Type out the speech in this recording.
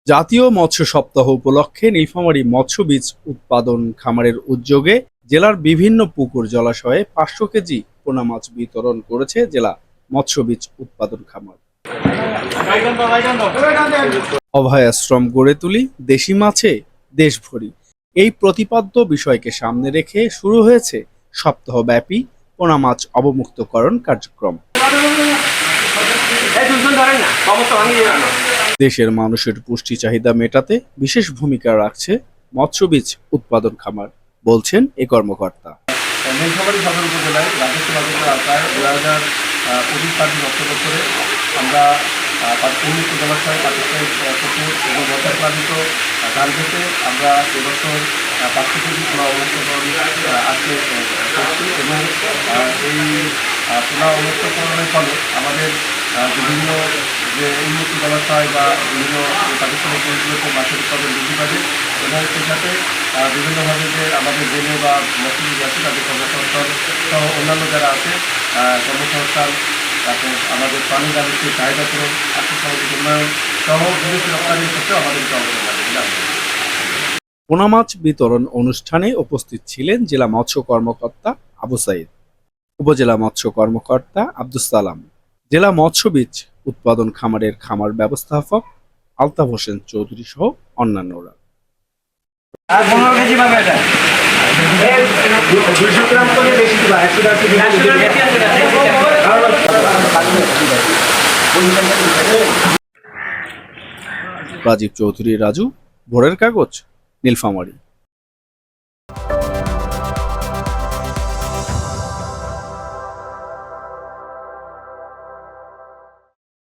জাতীয় মৎস্য সপ্তাহ উপলক্ষে নীলফামারী মৎস্য বীজ উৎপাদন খামারের উদ্যোগে জেলার বিভিন্ন পুকুর জলাশয়ে 500 কেজি পোনা মাছ বিতরণ করেছে জেলা মৎস্য বীজ উৎপাদন খামার। অভয়াশ্রম গড়ে তুলি, দেশি মাছে দেশ ভরি, এই প্রতিপাদ্য বিষয়কে সামনে রেখে শুরু হয়েছে সপ্তাহব্যাপী পোনা মাছ অবমুক্তকরণ কার্যক্রম। দেশের মানুষের পুষ্টি চাহিদা মেটাতে বিশেষ ভূমিকা রাখছে মৎস্য বীজ উৎপাদন খামার, বলছেন এই কর্মকর্তা। নীলফামারী সদর উপজেলায় রাজস্ব বাজেটের আওতায় 2025 অর্থ বছরে আমরা উন্মুক্ত জলাশয়, প্রাতিষ্ঠানিক পুকুর এবং বর্ষায় প্লাবিত ধান ক্ষেতে আমরা এবছর 500 কেজি পোনা অবমুক্তকরণ আজকে করছি এবং এই পোনা অবমুক্তকরণের ফলে আমাদের বিভিন্ন যে উন্মুক্ত জলাশয় বা বিভিন্ন প্রাতিষ্ঠানিক পুকুরগুলোতে মাছের উৎপাদন বৃদ্ধি পাবে এবং সেই সাথে বিভিন্নভাবে যে আমাদের জেলে বা মৎস্যজীবী আছে তাদের কর্মসংস্থান সহ অন্যান্য যারা আছে কর্মসংস্থান, তারপর আমাদের পানি জানিয়ে চাহিদা পূরণ, আর্থিক সামাজিক উন্নয়ন সহ বিদেশি রপ্তানির ক্ষেত্রে আমাদের পোনা মাছ বিতরণ অনুষ্ঠানে উপস্থিত ছিলেন জেলা মৎস্য কর্মকর্তা আবু সাইদ, উপজেলা মৎস্য কর্মকর্তা আব্দুস সালাম, জেলা মৎস্য বীজ উৎপাদন খামারের খামার ব্যবস্থাপক আলতাফ হোসেন চৌধুরী সহ অন্যান্যরা। রাজীব চৌধুরী রাজু, ভোরের কাগজ, নীলফামারী।